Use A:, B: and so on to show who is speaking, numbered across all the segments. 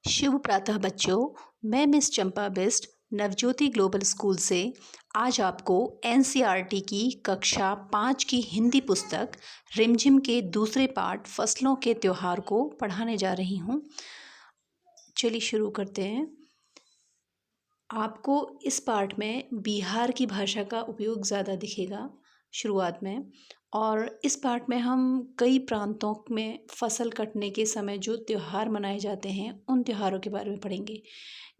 A: शुभ प्रातः बच्चों। मैं मिस चंपा बिस्ट नवज्योति ग्लोबल स्कूल से आज आपको एनसीईआरटी की कक्षा 5 की हिंदी पुस्तक रिमझिम के दूसरे पाठ फसलों के त्योहार को पढ़ाने जा रही हूँ। चलिए शुरू करते हैं। आपको इस पाठ में बिहार की भाषा का उपयोग ज़्यादा दिखेगा शुरुआत में। और इस पाठ में हम कई प्रांतों में फसल कटने के समय जो त्योहार मनाए जाते हैं उन त्योहारों के बारे में पढ़ेंगे,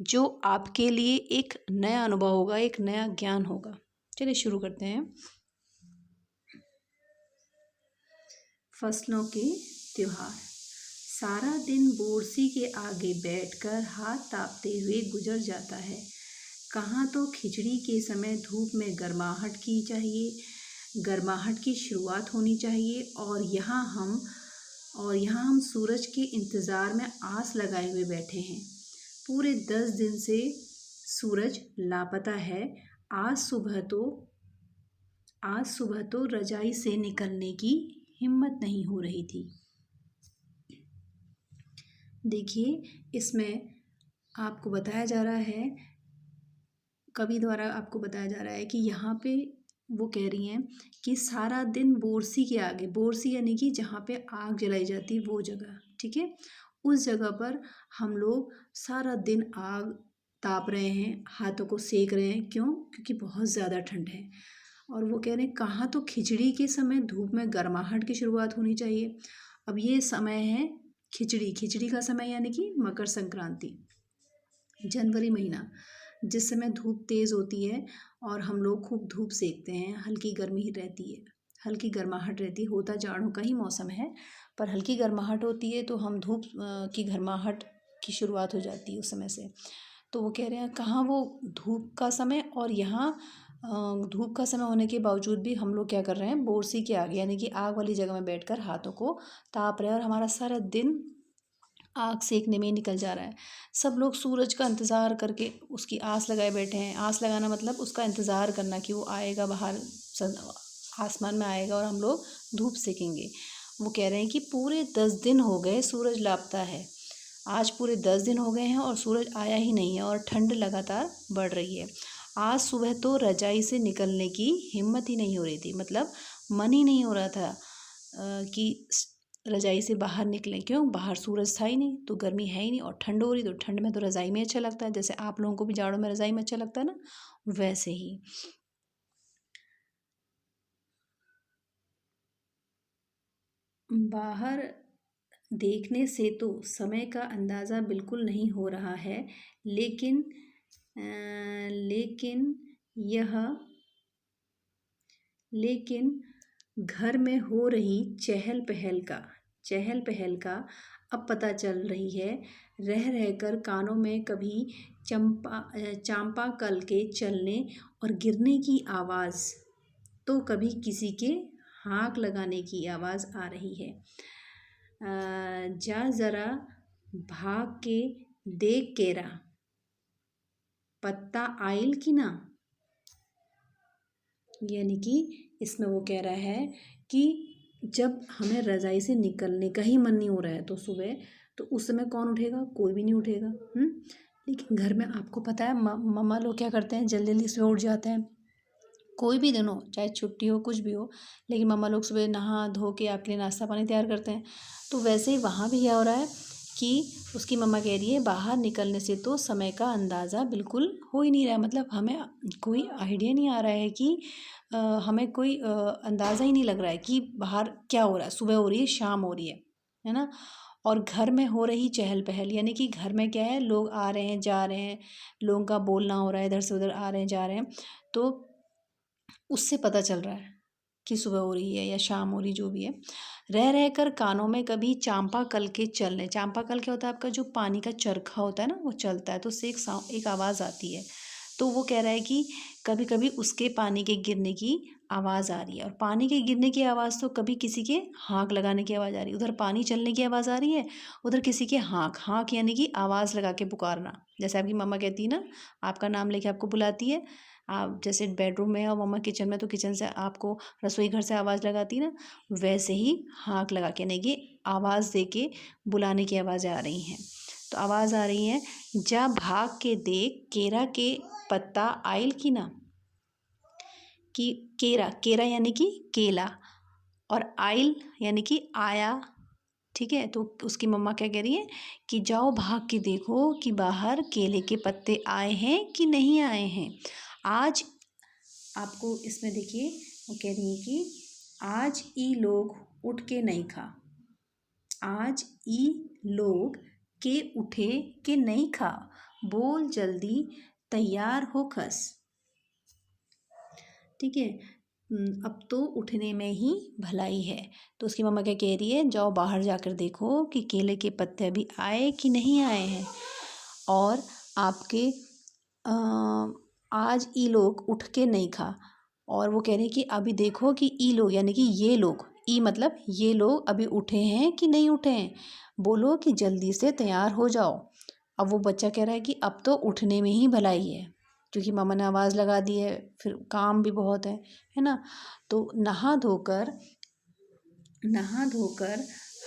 A: जो आपके लिए एक नया अनुभव होगा, एक नया ज्ञान होगा। चलिए शुरू करते हैं। फसलों के त्योहार। सारा दिन बोरसी के आगे बैठकर हाथ तापते हुए गुजर जाता है। कहाँ तो खिचड़ी के समय धूप में गर्माहट की शुरुआत होनी चाहिए, और यहाँ हम सूरज के इंतज़ार में आस लगाए हुए बैठे हैं। पूरे 10 दिन से सूरज लापता है। आज सुबह तो रजाई से निकलने की हिम्मत नहीं हो रही थी। देखिए, इसमें आपको बताया जा रहा है, कवि द्वारा आपको बताया जा रहा है कि यहाँ पे वो कह रही हैं कि सारा दिन बोरसी के आगे, बोरसी यानी कि जहाँ पे आग जलाई जाती है वो जगह, ठीक है, उस जगह पर हम लोग सारा दिन आग ताप रहे हैं, हाथों को सेक रहे हैं। क्यों? क्योंकि बहुत ज़्यादा ठंड है। और वो कह रहे हैं कहाँ तो खिचड़ी के समय धूप में गर्माहट की शुरुआत होनी चाहिए। अब ये समय है खिचड़ी का समय, यानी कि मकर संक्रांति, जनवरी महीना, जिस समय धूप तेज़ होती है और हम लोग खूब धूप सेकते हैं। हल्की गर्मी रहती है, हल्की गर्माहट रहती है। होता जाड़ों का ही मौसम है, पर हल्की गर्माहट होती है, तो हम धूप की गर्माहट की शुरुआत हो जाती है उस समय से। तो वो कह रहे हैं कहाँ वो धूप का समय, और यहाँ धूप का समय होने के बावजूद भी हम लोग क्या कर रहे हैं, बोरसी के आगे यानी कि आग वाली जगह में बैठकर हाथों को ताप रहे हैं, और हमारा सारा दिन आग सेकने में ही निकल जा रहा है। सब लोग सूरज का इंतज़ार करके उसकी आस लगाए बैठे हैं। आस लगाना मतलब उसका इंतज़ार करना कि वो आएगा, बाहर आसमान में आएगा और हम लोग धूप सेकेंगे। वो कह रहे हैं कि पूरे 10 दिन हो गए सूरज लापता है। आज पूरे 10 दिन हो गए हैं और सूरज आया ही नहीं है, और ठंड लगातार बढ़ रही है। आज सुबह तो रजाई से निकलने की हिम्मत ही नहीं हो रही थी, मतलब मन ही नहीं हो रहा था कि रजाई से बाहर निकलें। क्यों? बाहर सूरज था ही नहीं, तो गर्मी है ही नहीं, और ठंड हो रही, तो ठंड में तो रजाई में अच्छा लगता है। जैसे आप लोगों को भी जाड़ों में रजाई में अच्छा लगता है ना, वैसे ही। बाहर देखने से तो समय का अंदाज़ा बिल्कुल नहीं हो रहा है, लेकिन लेकिन घर में हो रही चहल पहल का अब पता चल रही है। रह रहकर कानों में कभी चांपा कल के चलने और गिरने की आवाज़, तो कभी किसी के हाँक लगाने की आवाज़ आ रही है। जा ज़रा भाग के देख केरा, पत्ता आइल की ना। यानी कि इसमें वो कह रहा है कि जब हमें रज़ाई से निकलने का ही मन नहीं हो रहा है तो सुबह, तो उस समय कौन उठेगा? कोई भी नहीं उठेगा। लेकिन घर में आपको पता है मम्मा लोग क्या करते हैं, जल्दी जल्दी सुबह उठ जाते हैं। कोई भी दिन हो, चाहे छुट्टी हो, कुछ भी हो, लेकिन मम्मा लोग सुबह नहा धो के आपके लिए नाश्ता पानी तैयार करते हैं। तो वैसे ही वहाँ भी क्या हो रहा है कि उसकी मम्मा कह रही है बाहर निकलने से तो समय का अंदाज़ा बिल्कुल हो ही नहीं रहा है। मतलब हमें कोई आइडिया नहीं आ रहा है कि हमें कोई अंदाज़ा ही नहीं लग रहा है कि बाहर क्या हो रहा है, सुबह हो रही है, शाम हो रही है ना। और घर में हो रही चहल पहल, यानी कि घर में क्या है, लोग आ रहे हैं जा रहे हैं, लोगों का बोलना हो रहा है, इधर से उधर आ रहे हैं जा रहे हैं, तो उससे पता चल रहा है कि सुबह हो रही है या शाम हो रही, जो भी है। रह रह कर कानों में कभी चांपा कल के चलने, चांपा कल क्या होता है, आपका जो पानी का चरखा होता है ना, वो चलता है तो उससे एक आवाज़ आती है। तो वो कह रहा है कि कभी कभी उसके पानी के गिरने की आवाज़ आ रही है, और पानी के गिरने की आवाज़ तो कभी किसी के हाँक लगाने की आवाज़ आ रही है। उधर पानी चलने की आवाज़ आ रही है, उधर किसी के हाँक यानी कि आवाज़ लगा के पुकारना। जैसे आपकी मम्मा कहती है ना, आपका नाम लेके आपको बुलाती है। आप जैसे बेडरूम में और मम्मा किचन में, तो किचन से आपको रसोई घर से आवाज़ लगाती है ना, वैसे ही हाँक लगा के, यानी कि आवाज़ दे के बुलाने की आवाज़ें आ रही हैं। तो तो आवाज़ आ रही है, जा भाग के देख केरा के पत्ता आइल की ना। कि केरा, केरा यानी कि केला, और आइल यानी कि आया। ठीक है, तो उसकी मम्मा क्या कह रही है कि जाओ भाग के देखो कि बाहर केले के पत्ते आए हैं कि नहीं आए हैं। आज आपको इसमें देखिए वो कह रही है कि आज ई लोग उठ के नहीं खा। आज ई लोग के उठे के नहीं खा, बोल जल्दी तैयार हो खस। ठीक है, अब तो उठने में ही भलाई है। तो उसकी मम्मा क्या कह रही है, जाओ बाहर जाकर देखो कि केले के पत्ते अभी आए कि नहीं आए हैं। और आपके आज ई लोग उठ के नहीं खा, और वो कह रहे हैं कि अभी देखो कि ई लोग यानी कि ये लोग, ई मतलब ये लोग अभी उठे हैं कि नहीं उठे हैं, बोलो कि जल्दी से तैयार हो जाओ। अब वो बच्चा कह रहा है कि अब तो उठने में ही भलाई है, क्योंकि मामा ने आवाज़ लगा दी है, फिर काम भी बहुत है ना। तो नहा धोकर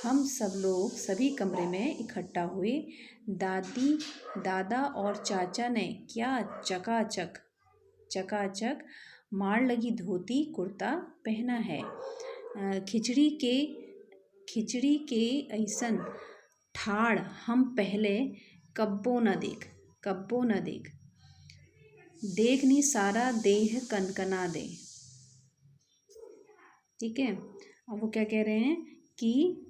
A: हम सब लोग सभी कमरे में इकट्ठा हुए। दादी, दादा और चाचा ने क्या चकाचक मार लगी धोती कुर्ता पहना है। खिचड़ी के ऐसन ठाड़ हम पहले कब्बो न देख देखनी सारा देह कनकना दे। ठीक है, अब वो क्या कह रहे हैं कि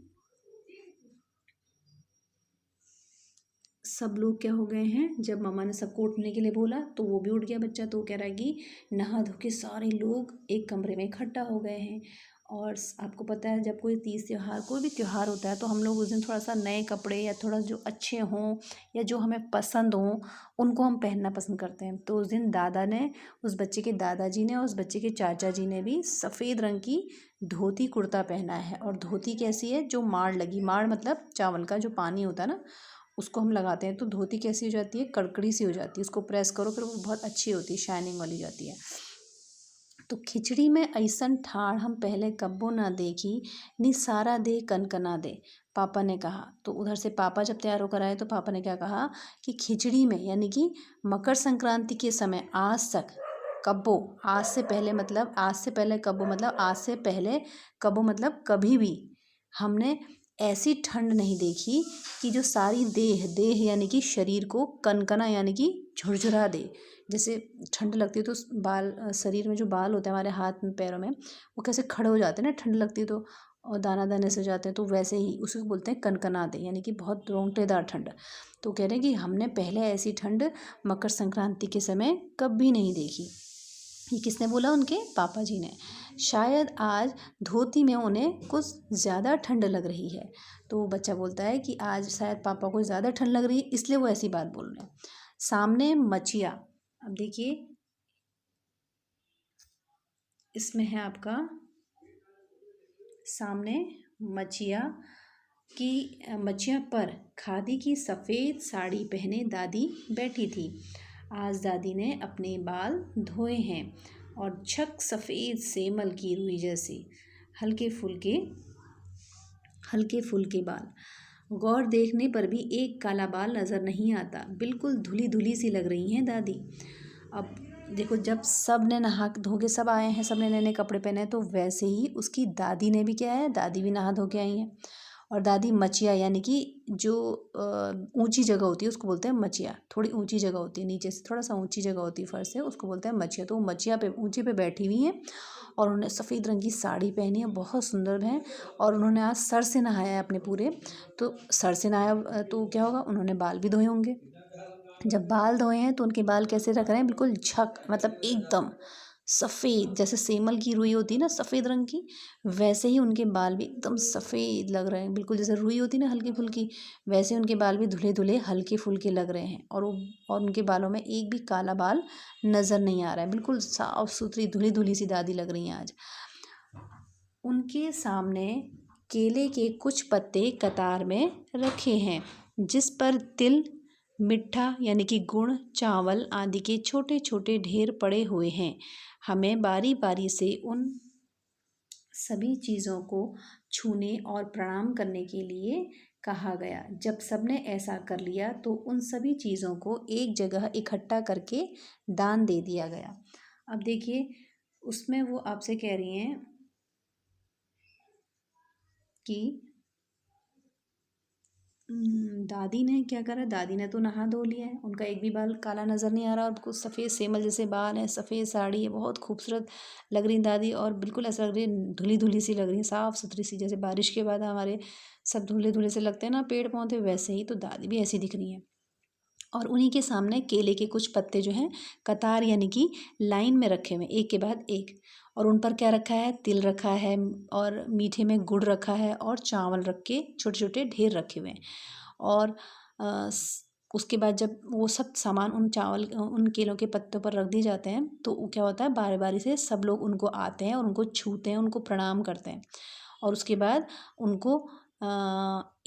A: सब लोग क्या हो गए हैं, जब मम्मा ने सबको उठने के लिए बोला तो वो भी उठ गया बच्चा। तो वो कह रहा है कि नहा धो के सारे लोग एक कमरे में इकट्ठा हो गए हैं। और आपको पता है जब कोई तीज त्यौहार, कोई भी त्यौहार होता है तो हम लोग उस दिन थोड़ा सा नए कपड़े या थोड़ा जो अच्छे हों या जो हमें पसंद हों उनको हम पहनना पसंद करते हैं। तो उस दिन दादा ने, उस बच्चे के दादाजी ने और उस बच्चे के चाचा जी ने भी सफ़ेद रंग की धोती कुर्ता पहना है। और धोती कैसी है, जो माड़ लगी, माड़ मतलब चावल का जो पानी होता है ना, उसको हम लगाते हैं तो धोती कैसी हो जाती है, कड़कड़ी सी हो जाती है। उसको प्रेस करो फिर वो बहुत अच्छी होती है, शाइनिंग वाली जाती है। तो खिचड़ी में ऐसन ठाड़ हम पहले कब्बो ना देखी, नी सारा दे कनकना दे, पापा ने कहा। तो उधर से पापा जब तैयार होकर आए तो पापा ने क्या कहा कि खिचड़ी में यानी कि मकर संक्रांति के समय आज तक कब्बो, आज से पहले मतलब आज से पहले कब्बो मतलब आज से पहले कब्बो मतलब कभी भी हमने ऐसी ठंड नहीं देखी कि जो सारी देह यानी कि शरीर को कनकना यानी कि झुरझुरा दे। जैसे ठंड लगती है तो बाल, शरीर में जो बाल होते हैं हमारे हाथ में पैरों में, वो कैसे खड़े हो जाते हैं ना ठंड लगती है तो, और दाना दाने से जाते हैं, तो वैसे ही उसको बोलते हैं कनकना दे, यानी कि बहुत रोंगटेदार ठंड। तो कह रहे हैं कि हमने पहले ऐसी ठंड मकर संक्रांति के समय कभी नहीं देखी। ये किसने बोला, उनके पापा जी ने। शायद आज धोती में उन्हें कुछ ज़्यादा ठंड लग रही है। तो वो बच्चा बोलता है कि आज शायद पापा को ज़्यादा ठंड लग रही है इसलिए वो ऐसी बात बोल रहे हैं। सामने मचिया, अब देखिए इसमें है आपका सामने मचिया पर खादी की सफ़ेद साड़ी पहने दादी बैठी थी। आज दादी ने अपने बाल धोए हैं और छक सफ़ेद सेमल की रुई जैसे हल्के फुल्के बाल। गौर देखने पर भी एक काला बाल नज़र नहीं आता, बिल्कुल धुली धुली सी लग रही हैं दादी। अब देखो जब सब ने नहा धो के सब आए हैं, सब ने नए नए कपड़े पहने हैं, तो वैसे ही उसकी दादी ने भी क्या है, दादी भी नहा धो के आई हैं। और दादी मचिया यानी कि जो ऊंची जगह होती है उसको बोलते हैं मचिया, थोड़ी ऊंची जगह होती है, नीचे से थोड़ा सा ऊंची जगह होती है फर्श से, उसको बोलते हैं मचिया। तो वो मचिया पे ऊंचे पे बैठी हुई हैं और उन्होंने सफ़ेद रंग की साड़ी पहनी है, बहुत सुंदर है। और उन्होंने आज सर से नहाया है अपने पूरे। तो सर से नहाया तो क्या होगा, उन्होंने बाल भी धोए होंगे। जब बाल धोए हैं तो उनके बाल कैसे रख रहे हैं, बिल्कुल झक मतलब एकदम सफ़ेद, जैसे सेमल की रुई होती है ना सफ़ेद रंग की, वैसे ही उनके बाल भी एकदम सफ़ेद लग रहे हैं, बिल्कुल जैसे रुई होती है ना हल्की फुल्की, वैसे उनके बाल भी धुले धुले हल्के फुल्के लग रहे हैं। और उनके बालों में एक भी काला बाल नज़र नहीं आ रहा है, बिल्कुल साफ़ सुथरी धुली धुली सी दादी लग रही हैं आज। उनके सामने केले के कुछ पत्ते कतार में रखे हैं, जिस पर तिल, मिट्ठा यानी कि गुड़, चावल आदि के छोटे छोटे ढेर पड़े हुए हैं। हमें बारी बारी से उन सभी चीज़ों को छूने और प्रणाम करने के लिए कहा गया। जब सबने ऐसा कर लिया तो उन सभी चीज़ों को एक जगह इकट्ठा करके दान दे दिया गया। अब देखिए उसमें वो आपसे कह रही हैं कि दादी ने क्या करा, दादी ने तो नहा धो लिया है, उनका एक भी बाल काला नज़र नहीं आ रहा और कुछ सफ़ेद सेमल जैसे बाल हैं, सफ़ेद साड़ी है, बहुत खूबसूरत लग रही दादी और बिल्कुल ऐसा लग रही है धुली धुली सी लग रही है, साफ़ सुथरी सी, जैसे बारिश के बाद हमारे सब धुले धुले से लगते हैं ना पेड़ पौधे, वैसे ही तो दादी भी ऐसी दिख रही हैं। और उन्हीं के सामने केले के कुछ पत्ते जो हैं कतार यानी कि लाइन में रखे हुए एक के बाद एक, और उन पर क्या रखा है, तिल रखा है और मीठे में गुड़ रखा है और चावल रख के छोटे छोटे ढेर रखे हुए हैं। और उसके बाद जब वो सब सामान उन केलों के पत्तों पर रख दिए जाते हैं तो वो क्या होता है, बारी बारी से सब लोग उनको आते हैं और उनको छूते हैं, उनको प्रणाम करते हैं और उसके बाद उनको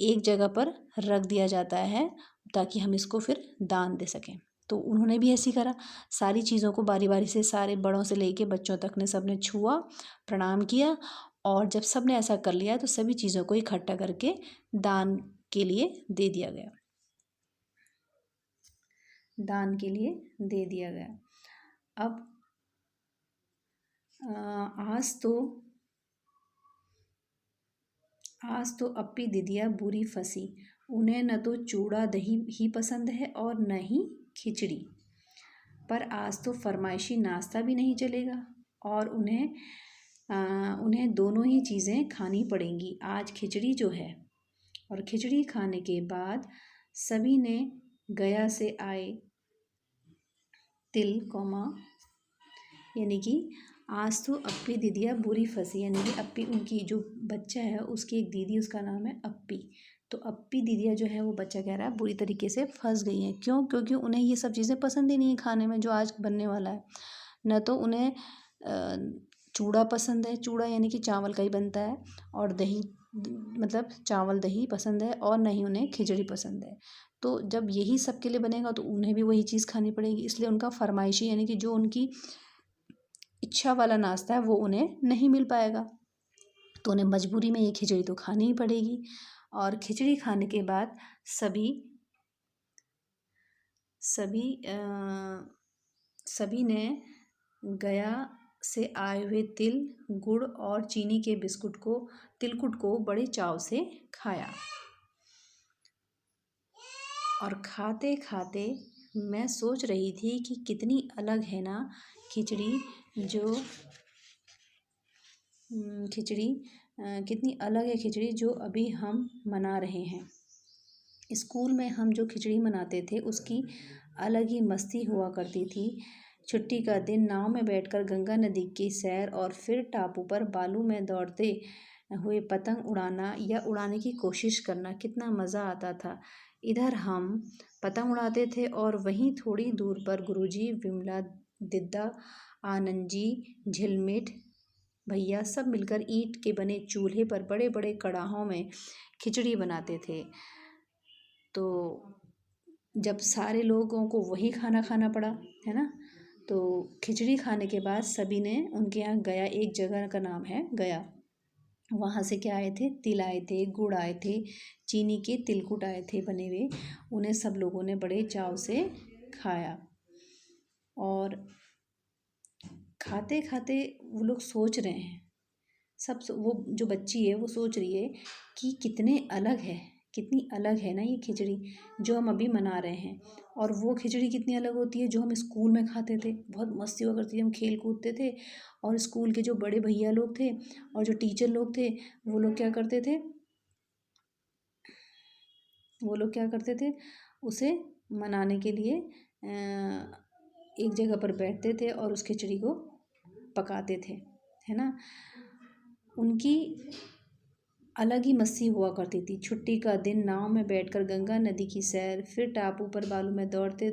A: एक जगह पर रख दिया जाता है ताकि हम इसको फिर दान दे सकें। तो उन्होंने भी ऐसे ही करा, सारी चीज़ों को बारी बारी से सारे बड़ों से लेके बच्चों तक ने सबने छुआ, प्रणाम किया और जब सबने ऐसा कर लिया तो सभी चीज़ों को इकट्ठा करके दान के लिए दे दिया गया, दान के लिए दे दिया गया। अब आज तो अपी दीदिया बुरी फंसी, उन्हें न तो चूड़ा दही ही पसंद है और न ही खिचड़ी, पर आज तो फरमाइशी नाश्ता भी नहीं चलेगा और उन्हें दोनों ही चीज़ें खानी पड़ेंगी। आज खिचड़ी जो है, और खिचड़ी खाने के बाद सभी ने गया से आए तिल कौमा, यानी कि आज तो अप्पी दीदिया बुरी फंसी, यानी कि अप्पी उनकी जो बच्चा है उसकी एक दीदी, उसका नाम है अप्पी, तो अप्पी दीदिया जो है वो बच्चा कह रहा है बुरी तरीके से फंस गई हैं। क्यों? क्योंकि उन्हें ये सब चीज़ें पसंद ही नहीं है खाने में जो आज बनने वाला है। न तो उन्हें चूड़ा पसंद है, चूड़ा यानी कि चावल का ही बनता है, और दही मतलब चावल दही पसंद है, और न ही उन्हें खिचड़ी पसंद है। तो जब यही सबके लिए बनेगा तो उन्हें भी वही चीज़ खानी पड़ेगी, इसलिए उनका फरमाइशी यानी कि जो उनकी इच्छा वाला नाश्ता है वो उन्हें नहीं मिल पाएगा, तो उन्हें मजबूरी में ये खिचड़ी तो खानी ही पड़ेगी। और खिचड़ी खाने के बाद सभी सभी सभी ने गया से आए हुए तिल गुड़ और चीनी के तिलकुट को बड़े चाव से खाया, और खाते खाते मैं सोच रही थी कि कितनी अलग है ना खिचड़ी कितनी अलग है खिचड़ी जो अभी हम मना रहे हैं। स्कूल में हम जो खिचड़ी मनाते थे उसकी अलग ही मस्ती हुआ करती थी। छुट्टी का दिन नाव में बैठकर गंगा नदी की सैर और फिर टापू पर बालू में दौड़ते हुए पतंग उड़ाना या उड़ाने की कोशिश करना, कितना मज़ा आता था। इधर हम पतंग उड़ाते थे और वहीं थोड़ी दूर पर गुरुजी, विमला, दिद्दा, आनंद जी, झिलमिट भैया सब मिलकर ईंट के बने चूल्हे पर बड़े बड़े कड़ाहों में खिचड़ी बनाते थे। तो जब सारे लोगों को वही खाना खाना पड़ा, है ना, तो खिचड़ी खाने के बाद सभी ने उनके यहाँ गया, एक जगह का नाम है गया, वहाँ से क्या आए थे, तिल आए थे, गुड़ आए थे, चीनी के तिलकुट आए थे बने हुए, उन्हें सब लोगों ने बड़े चाव से खाया। और खाते खाते वो लोग सोच रहे हैं, वो जो बच्ची है वो सोच रही है कि कितनी अलग है ना ये खिचड़ी जो हम अभी मना रहे हैं, और वो खिचड़ी कितनी अलग होती है जो हम स्कूल में खाते थे। बहुत मस्ती हुआ करती थी, हम खेल कूदते थे, और स्कूल के जो बड़े भैया लोग थे और जो टीचर लोग थे वो लोग क्या करते थे, उसे मनाने के लिए एक जगह पर बैठते थे और उस खिचड़ी को पकाते थे, है ना। उनकी अलग ही मस्ती हुआ करती थी। छुट्टी का दिन नाव में बैठकर गंगा नदी की सैर, फिर टापू पर बालू में दौड़ते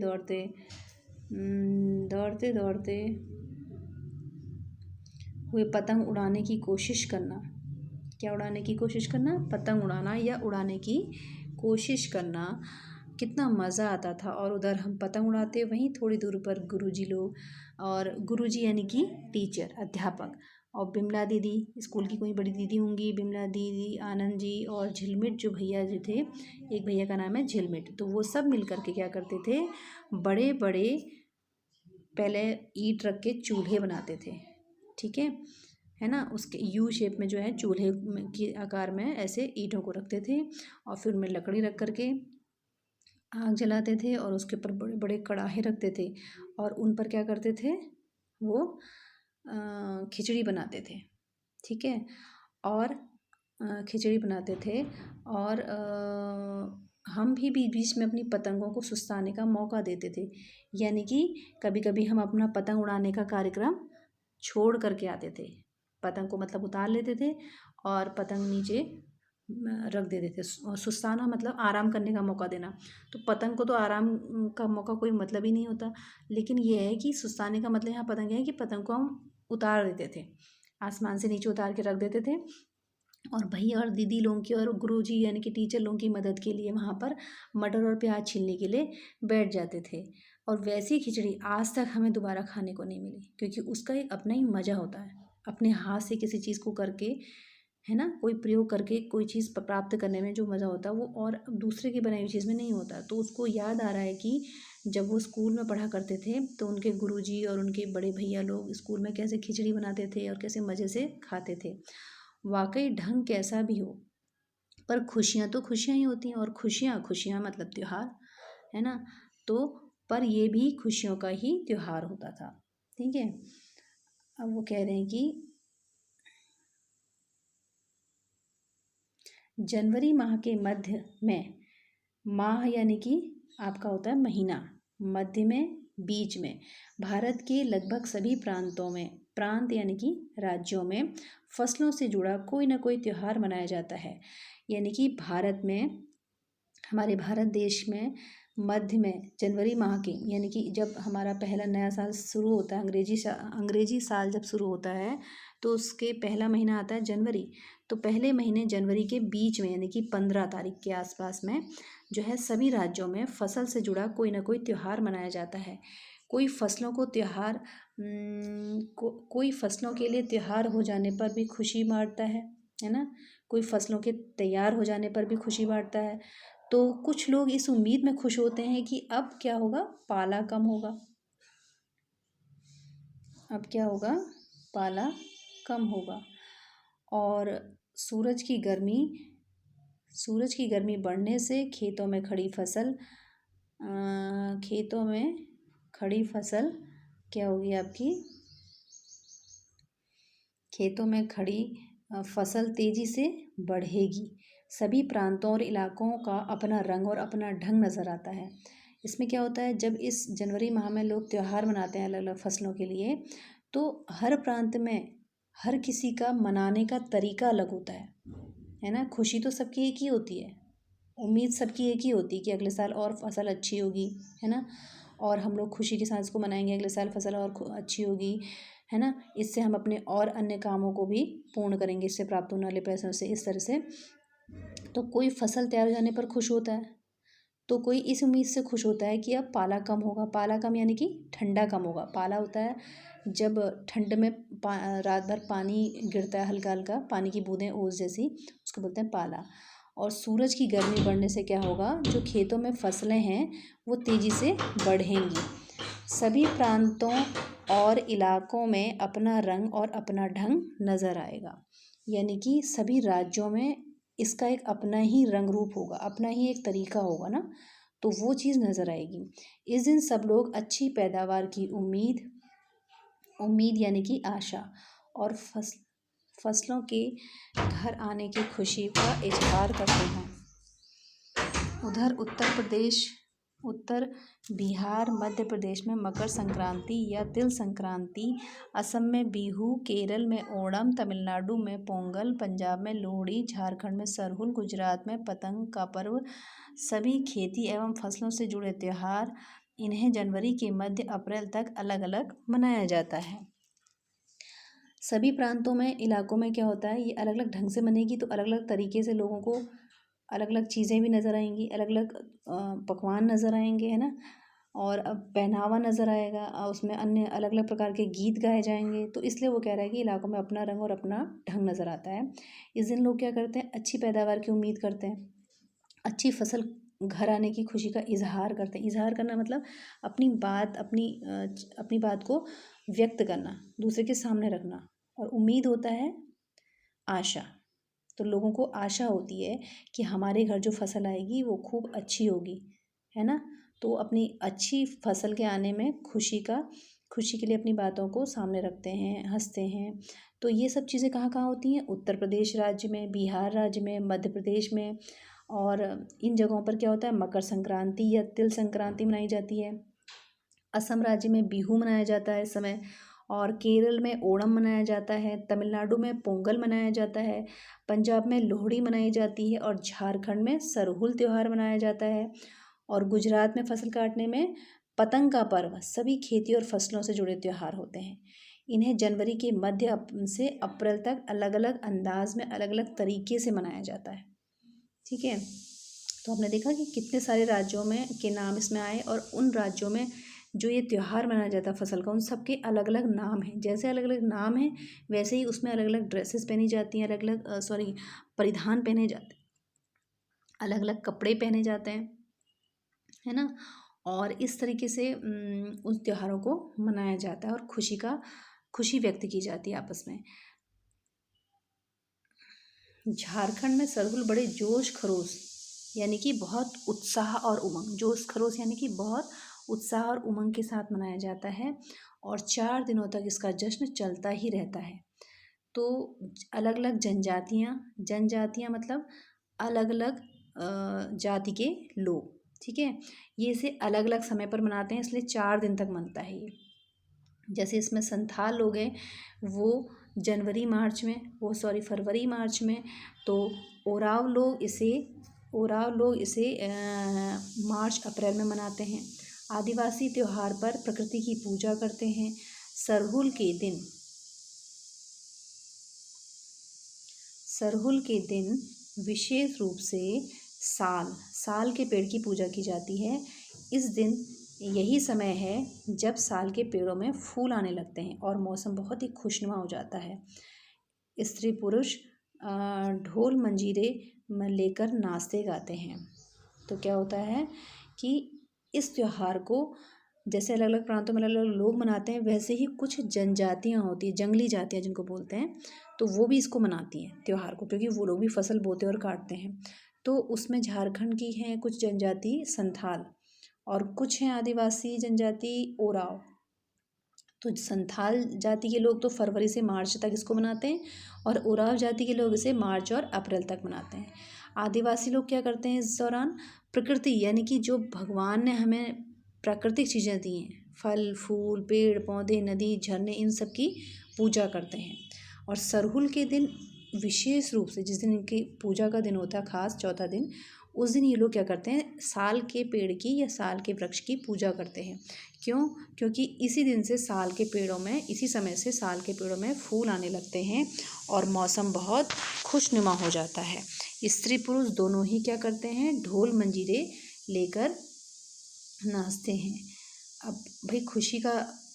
A: दौड़ते हुए पतंग उड़ाने की कोशिश करना। क्या उड़ाने की कोशिश करना? पतंग उड़ाना या उड़ाने की कोशिश करना, कितना मज़ा आता था। और उधर हम पतंग उड़ाते, वहीं थोड़ी दूर पर गुरुजी लोग, और गुरुजी यानी कि टीचर, अध्यापक, और बिमला दीदी, स्कूल की कोई बड़ी दीदी होंगी, बिमला दीदी, आनंद जी और झिलमिट जो भैया जो थे, एक भैया का नाम है झिलमिट, तो वो सब मिल करके क्या करते थे, बड़े बड़े पहले ईंट रख के चूल्हे बनाते थे, ठीक है ना। उसके यू शेप में जो है चूल्हे के आकार में ऐसे ईंटों को रखते थे और फिर उनमें लकड़ी रख करके आग जलाते थे और उसके ऊपर बड़े बड़े कड़ाहे रखते थे और उन पर क्या करते थे, वो खिचड़ी बनाते थे, ठीक है। और खिचड़ी बनाते थे और हम भी बीच बीच में अपनी पतंगों को सुस्ताने का मौका देते थे, यानी कि कभी कभी हम अपना पतंग उड़ाने का कार्यक्रम छोड़ करके आते थे, पतंग को मतलब उतार लेते थे और पतंग नीचे रख देते थे। और सुस्ताना मतलब आराम करने का मौका देना, तो पतंग को तो आराम का मौका कोई मतलब ही नहीं होता, लेकिन ये है कि सुस्ताने का मतलब यहाँ पतंग है कि पतंग को हम उतार देते थे, आसमान से नीचे उतार के रख देते थे और भैया और दीदी लोगों की और गुरुजी यानी कि टीचर लोगों की मदद के लिए वहाँ पर मटर और प्याज छीलने के लिए बैठ जाते थे। और वैसी खिचड़ी आज तक हमें दोबारा खाने को नहीं मिली, क्योंकि उसका एक अपना ही मज़ा होता है, अपने हाथ से किसी चीज़ को करके, है ना, कोई प्रयोग करके कोई चीज़ प्राप्त करने में जो मज़ा होता है वो और दूसरे की बनाई हुई चीज़ में नहीं होता। तो उसको याद आ रहा है कि जब वो स्कूल में पढ़ा करते थे तो उनके गुरुजी और उनके बड़े भैया लोग स्कूल में कैसे खिचड़ी बनाते थे और कैसे मज़े से खाते थे। वाकई ढंग कैसा भी हो, पर खुशियाँ तो खुशियाँ ही होती हैं, और खुशियाँ खुशियाँ मतलब त्योहार, है ना। तो पर ये भी खुशियों का ही त्योहार होता था, ठीक है। अब वो कह रहे हैं कि जनवरी माह के मध्य में, माह यानी कि आपका होता है महीना, मध्य में, बीच में, भारत के लगभग सभी प्रांतों में, प्रांत यानी कि राज्यों में फसलों से जुड़ा कोई ना कोई त्यौहार मनाया जाता है। यानी कि भारत में, हमारे भारत देश में मध्य में जनवरी माह के, यानी कि जब हमारा पहला नया साल शुरू होता है, अंग्रेजी साल जब शुरू होता है तो उसके पहला महीना आता है जनवरी। तो पहले महीने जनवरी के बीच में यानी कि 15 तारीख के आसपास में जो है सभी राज्यों में फसल से जुड़ा कोई ना कोई त्यौहार मनाया जाता है। कोई फसलों को त्यौहार कोई फसलों के लिए त्यौहार हो जाने पर भी खुशी बांटता है ना। कोई फसलों के तैयार हो जाने पर भी खुशी बांटता है। तो कुछ लोग इस उम्मीद में खुश होते हैं कि अब क्या होगा, पाला कम होगा, अब क्या होगा, पाला कम होगा। और सूरज की गर्मी सूरज की गर्मी बढ़ने से खेतों में खड़ी फसल खेतों में खड़ी फसल क्या होगी आपकी, खेतों में खड़ी फसल तेजी से बढ़ेगी। सभी प्रांतों और इलाकों का अपना रंग और अपना ढंग नज़र आता है। इसमें क्या होता है, जब इस जनवरी माह में लोग त्यौहार मनाते हैं अलग अलग फसलों के लिए, तो हर प्रांत में हर किसी का मनाने का तरीका अलग होता है ना। खुशी तो सबकी एक ही होती है, उम्मीद सबकी एक ही होती है कि अगले साल और फसल अच्छी होगी, है ना। और हम लोग खुशी के साथ इसको मनाएंगे, अगले साल फसल और अच्छी होगी, है ना। इससे हम अपने और अन्य कामों को भी पूर्ण करेंगे, इससे प्राप्त होने वाले पैसों से, इस तरह से। तो कोई फसल तैयार हो जाने पर खुश होता है, तो कोई इस उम्मीद से खुश होता है कि अब पाला कम होगा। पाला कम यानी कि ठंडा कम होगा। पाला होता है जब ठंड में रात भर पानी गिरता है, हल्का हल्का पानी की बूंदें ओस जैसी, उसको बोलते हैं पाला। और सूरज की गर्मी बढ़ने से क्या होगा, जो खेतों में फसलें हैं वो तेज़ी से बढ़ेंगी। सभी प्रांतों और इलाकों में अपना रंग और अपना ढंग नज़र आएगा। यानी कि सभी राज्यों में इसका एक अपना ही रंग रूप होगा, अपना ही एक तरीका होगा ना, तो वो चीज़ नज़र आएगी। इस दिन सब लोग अच्छी पैदावार की उम्मीद यानी कि आशा और फसलों के घर आने की खुशी का इजहार करते हैं। उधर उत्तर बिहार, मध्य प्रदेश में मकर संक्रांति या तिल संक्रांति, असम में बिहू, केरल में ओणम, तमिलनाडु में पोंगल, पंजाब में लोहड़ी, झारखंड में सरहुल, गुजरात में पतंग का पर्व, सभी खेती एवं फसलों से जुड़े त्यौहार, इन्हें जनवरी के मध्य अप्रैल तक अलग अलग मनाया जाता है। सभी प्रांतों में, इलाकों में क्या होता है, ये अलग अलग ढंग से मनेगी तो अलग अलग तरीके से लोगों को अलग अलग चीज़ें भी नज़र आएंगी, अलग अलग पकवान नज़र आएंगे, है ना। और अब पहनावा नज़र आएगा, उसमें अन्य अलग अलग प्रकार के गीत गाए जाएंगे। तो इसलिए वो कह रहा है कि इलाकों में अपना रंग और अपना ढंग नज़र आता है। इस दिन लोग क्या करते हैं, अच्छी पैदावार की उम्मीद करते हैं, अच्छी फसल घर आने की खुशी का इजहार करते हैं। इजहार करना मतलब अपनी बात को व्यक्त करना, दूसरे के सामने रखना। और उम्मीद होता है आशा। तो लोगों को आशा होती है कि हमारे घर जो फसल आएगी वो खूब अच्छी होगी, है ना। तो अपनी अच्छी फसल के आने में खुशी के लिए अपनी बातों को सामने रखते हैं, हंसते हैं। तो ये सब चीज़ें कहाँ कहाँ होती हैं, उत्तर प्रदेश राज्य में, बिहार राज्य में, मध्य प्रदेश में। और इन जगहों पर क्या होता है, मकर संक्रांति या तिल संक्रांति मनाई जाती है। असम राज्य में बिहू मनाया जाता है इस समय। और केरल में ओणम मनाया जाता है। तमिलनाडु में पोंगल मनाया जाता है। पंजाब में लोहड़ी मनाई जाती है। और झारखंड में सरहुल त्यौहार मनाया जाता है। और गुजरात में फसल काटने में पतंग का पर्व, सभी खेती और फसलों से जुड़े त्यौहार होते हैं। इन्हें जनवरी के मध्य से अप्रैल तक अलग अलग अंदाज में, अलग अलग तरीके से मनाया जाता है। ठीक है। तो आपने देखा कि कितने सारे राज्यों में के नाम इसमें आए, और उन राज्यों में जो ये त्यौहार मनाया जाता है फसल का, उन सब के अलग अलग नाम हैं। जैसे अलग अलग नाम हैं, वैसे ही उसमें अलग अलग ड्रेसेस पहनी जाती हैं, अलग अलग परिधान पहने जाते हैं, अलग अलग कपड़े पहने जाते हैं, है ना। और इस तरीके से उन त्योहारों को मनाया जाता है और खुशी व्यक्त की जाती है आपस में। झारखंड में सरहुल बड़े जोश खरोश यानी कि बहुत उत्साह और उमंग, जोश खरोश यानी कि बहुत उत्साह और उमंग के साथ मनाया जाता है। और 4 दिनों तक इसका जश्न चलता ही रहता है। तो अलग अलग जनजातियाँ मतलब अलग अलग जाति के लोग, ठीक है, ये इसे अलग अलग समय पर मनाते हैं, इसलिए 4 दिन तक मनता है ये। जैसे इसमें संथाल लोग हैं, वो फरवरी मार्च में। तो ओराव लोग इसे मार्च अप्रैल में मनाते हैं। आदिवासी त्यौहार पर प्रकृति की पूजा करते हैं। सरहुल के दिन विशेष रूप से साल के पेड़ की पूजा की जाती है। इस दिन यही समय है जब साल के पेड़ों में फूल आने लगते हैं और मौसम बहुत ही खुशनुमा हो जाता है। स्त्री पुरुष ढोल मंजीरे लेकर नाचते गाते हैं। तो क्या होता है कि इस त्यौहार को जैसे अलग अलग प्रांतों में अलग अलग लोग मनाते हैं, वैसे ही कुछ जनजातियाँ होती हैं, जंगली जातियाँ जिनको बोलते हैं, तो वो भी इसको मनाती हैं त्यौहार को, क्योंकि वो लोग भी फसल बोते और काटते हैं। तो उसमें झारखंड की हैं कुछ जनजाति संथाल, और कुछ हैं आदिवासी जनजाति ओराव। तो संथाल जाति के लोग तो फरवरी से मार्च तक इसको मनाते हैं, और ओराव जाति के लोग इसे मार्च और अप्रैल तक मनाते हैं। आदिवासी लोग क्या करते हैं इस दौरान, प्रकृति यानी कि जो भगवान ने हमें प्राकृतिक चीज़ें दी हैं, फल फूल पेड़ पौधे नदी झरने, इन सब की पूजा करते हैं। और सरहुल के दिन विशेष रूप से, जिस दिन इनकी पूजा का दिन होता है खास चौथा दिन, उस दिन ये लोग क्या करते हैं, साल के पेड़ की या साल के वृक्ष की पूजा करते हैं। क्यों? क्योंकि इसी समय से साल के पेड़ों में फूल आने लगते हैं और मौसम बहुत खुशनुमा हो जाता है। स्त्री पुरुष दोनों ही क्या करते हैं, ढोल मंजीरे लेकर नाचते हैं। अब भाई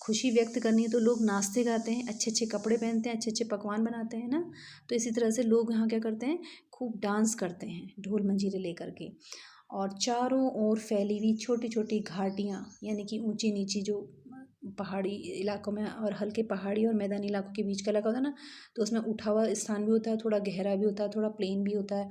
A: खुशी व्यक्त करनी है तो लोग नाचते गाते हैं, अच्छे अच्छे कपड़े पहनते हैं, अच्छे अच्छे पकवान बनाते हैं ना। तो इसी तरह से लोग यहाँ क्या करते हैं, खूब डांस करते हैं ढोल मंजीरे लेकर के। और चारों ओर फैली हुई छोटी छोटी घाटियाँ, यानी कि ऊंची नीची जो पहाड़ी इलाकों में और हल्के पहाड़ी और मैदानी इलाकों के बीच का इलाका होता है ना, तो उसमें उठा हुआ स्थान भी होता है, थोड़ा गहरा भी होता है, थोड़ा प्लेन भी होता है,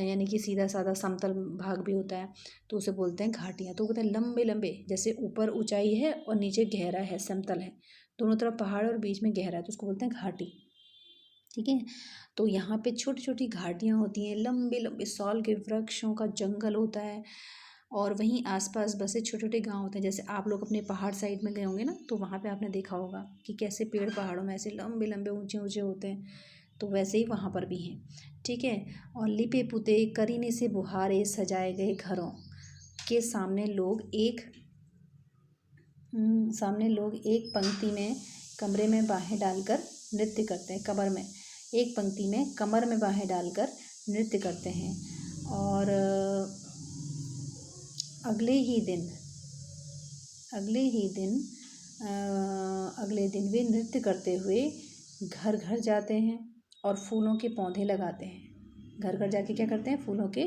A: यानी कि सीधा साधा समतल भाग भी होता है। तो उसे बोलते हैं घाटियाँ। तो कहते हैं लंबे लंबे, जैसे ऊपर ऊंचाई है और नीचे गहरा है, समतल है, दोनों तरफ पहाड़ और बीच में गहरा है, तो उसको बोलते हैं घाटी। ठीक है। तो यहाँ पे छोटी छोटी घाटियाँ होती हैं, लंबे लंबे साल के वृक्षों का जंगल होता है, और वहीं आसपास बसे छोटे छोटे गांव होते हैं। जैसे आप लोग अपने पहाड़ साइड में गए होंगे ना, तो वहाँ पे आपने देखा होगा कि कैसे पेड़ पहाड़ों में ऐसे लंबे लंबे ऊंचे ऊंचे होते हैं, तो वैसे ही वहाँ पर भी हैं। ठीक है। और लिपे पुते करीने से बुहारे सजाए गए घरों के सामने लोग एक पंक्ति में कमरे में बाहें डालकर नृत्य करते हैं। एक पंक्ति में कमर में बाहें डालकर नृत्य करते हैं। और अगले ही दिन अगले दिन वे नृत्य करते हुए घर घर जाते हैं और फूलों के पौधे लगाते हैं। घर घर जाके क्या करते हैं? फूलों के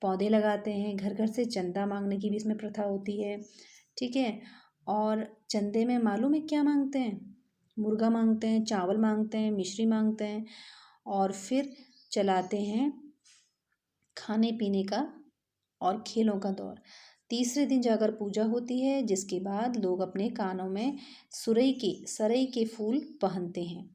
A: पौधे लगाते हैं। घर घर से चंदा मांगने की भी इसमें प्रथा होती है। ठीक है। और चंदे में मालूम है क्या मांगते हैं? मुर्गा मांगते हैं, चावल मांगते हैं, मिश्री मांगते हैं और फिर चलाते हैं खाने पीने का और खेलों का दौर। तीसरे दिन जाकर पूजा होती है, जिसके बाद लोग अपने कानों में सरई के फूल पहनते हैं।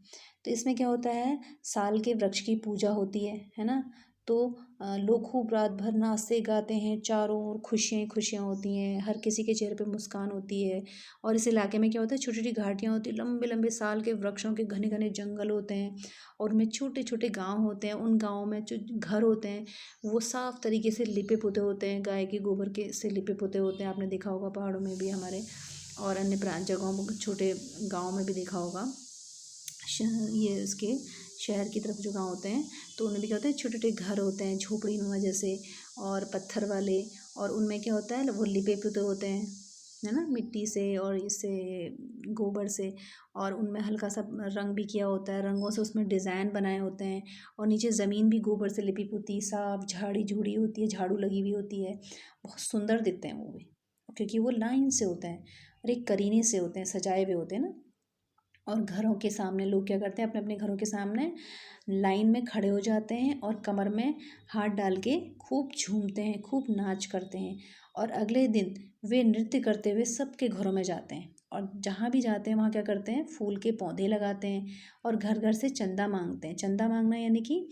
A: तो इसमें क्या होता है? साल के वृक्ष की पूजा होती है ना। तो लोग खूब रात भर नाचते गाते हैं, चारों ओर खुशियाँ खुशियाँ होती हैं, हर किसी के चेहरे पे मुस्कान होती है। और इस इलाके में क्या होता है? छोटी छोटी घाटियाँ होती हैं, लंबे लंबे साल के वृक्षों के घने घने जंगल होते हैं और उनमें छोटे छोटे गाँव होते हैं। उन गाँवों में जो घर होते हैं वो साफ तरीके से लिपे पुते होते हैं, गाय के गोबर के से लिपे पुते होते हैं। आपने देखा होगा पहाड़ों में भी हमारे, और अन्य जगहों में, छोटे गाँव में भी देखा होगा। ये इसके शहर की तरफ जो गाँव होते हैं तो उनमें भी क्या होता है? छोटे छोटे घर होते हैं, झोपड़ी नुमा जैसे, और पत्थर वाले। और उनमें क्या होता है? वो लिपे पुते होते हैं, है ना, मिट्टी से और इससे गोबर से। और उनमें हल्का सा रंग भी किया होता है, रंगों से उसमें डिज़ाइन बनाए होते हैं। और नीचे ज़मीन भी गोबर से लिपी पुती साफ झाड़ी झूड़ी होती है, झाड़ू लगी हुई होती है। बहुत सुंदर दिखते हैं वो भी, क्योंकि वो लाइन से होते हैं और एक करीने से होते हैं, सजाए हुए होते हैं ना। और घरों के सामने लोग क्या करते हैं? अपने अपने घरों के सामने लाइन में खड़े हो जाते हैं और कमर में हाथ डाल के खूब झूमते हैं, खूब नाच करते हैं। और अगले दिन वे नृत्य करते हुए सबके घरों में जाते हैं और जहाँ भी जाते हैं वहाँ क्या करते हैं? फूल के पौधे लगाते हैं और घर घर से चंदा मांगते हैं। चंदा मांगना यानी कि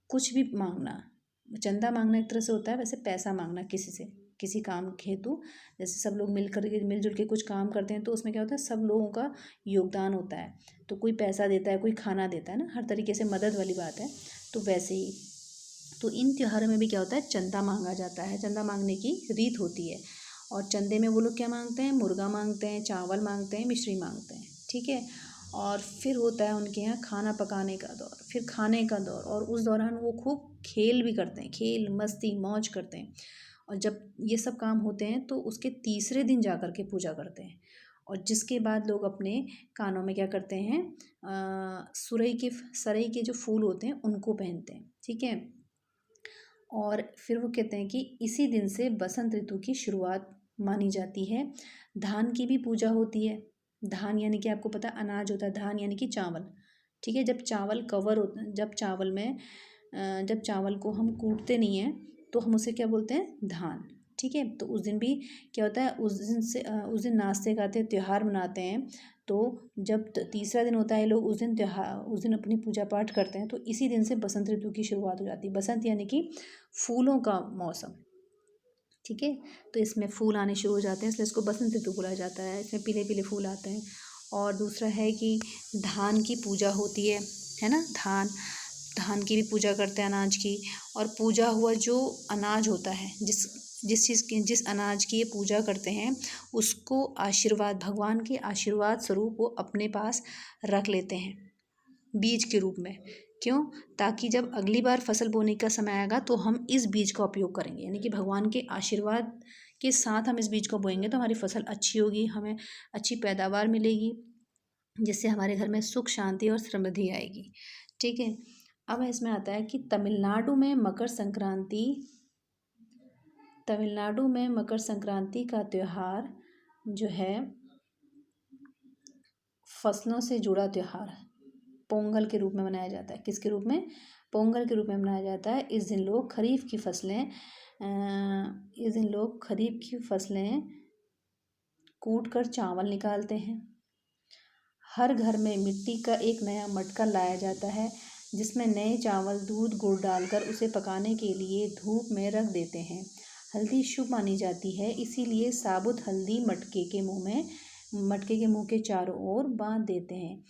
A: कुछ भी मांगना। चंदा मांगना एक तरह से होता है वैसे पैसा मांगना किसी से, किसी काम के हेतु। जैसे सब लोग मिलजुल के कुछ काम करते हैं तो उसमें क्या होता है? सब लोगों का योगदान होता है। तो कोई पैसा देता है, कोई खाना देता है ना, हर तरीके से मदद वाली बात है। तो वैसे ही तो इन त्योहारों में भी क्या होता है? चंदा मांगा जाता है, चंदा मांगने की रीत होती है। और चंदे में वो लोग क्या मांगते हैं? मुर्गा मांगते हैं, चावल मांगते हैं, मिश्री मांगते हैं। ठीक है। और फिर होता है उनके यहाँ खाना पकाने का दौर, फिर खाने का दौर। और उस दौरान वो खूब खेल भी करते हैं, खेल मस्ती मौज करते हैं। और जब ये सब काम होते हैं तो उसके तीसरे दिन जा कर के पूजा करते हैं। और जिसके बाद लोग अपने कानों में क्या करते हैं? सरई के जो फूल होते हैं उनको पहनते हैं। ठीक है। और फिर वो कहते हैं कि इसी दिन से बसंत ऋतु की शुरुआत मानी जाती है। धान की भी पूजा होती है। धान यानी कि आपको पता अनाज होता है, धान यानी कि चावल। ठीक है। जब चावल को हम कूटते नहीं हैं तो हम उसे क्या बोलते हैं? धान। ठीक है। तो उस दिन भी क्या होता है? उस दिन नाचते गाते त्यौहार मनाते हैं। तो जब तीसरा दिन होता है लोग उस दिन अपनी पूजा पाठ करते हैं। तो इसी दिन से बसंत ऋतु की शुरुआत हो जाती है। बसंत यानी कि फूलों का मौसम। ठीक है। तो इसमें फूल आने शुरू हो जाते हैं, इसलिए इसको बसंत ऋतु बोला जाता है। इसमें पीले पीले फूल आते हैं। और दूसरा है कि धान की पूजा होती है ना। धान की भी पूजा करते हैं, अनाज की। और पूजा हुआ जो अनाज होता है, जिस अनाज की ये पूजा करते हैं उसको भगवान के आशीर्वाद स्वरूप वो अपने पास रख लेते हैं बीज के रूप में। क्यों? ताकि जब अगली बार फसल बोने का समय आएगा तो हम इस बीज का उपयोग करेंगे, यानी कि भगवान के आशीर्वाद के साथ हम इस बीज को बोएंगे तो हमारी फसल अच्छी होगी, हमें अच्छी पैदावार मिलेगी, जिससे हमारे घर में सुख शांति और समृद्धि आएगी। ठीक है। अब इसमें आता है कि तमिलनाडु में मकर संक्रांति का त्यौहार जो है फसलों से जुड़ा त्यौहार है। पोंगल के रूप में मनाया जाता है। किसके रूप में? पोंगल के रूप में मनाया जाता है। इस दिन लोग खरीफ की फसलें कूट कर चावल निकालते हैं। हर घर में मिट्टी का एक नया मटका लाया जाता है, जिसमें नए चावल दूध गुड़ डालकर उसे पकाने के लिए धूप में रख देते हैं। हल्दी शुभ मानी जाती है, इसीलिए साबुत हल्दी मटके के मुंह के चारों ओर बांध देते हैं।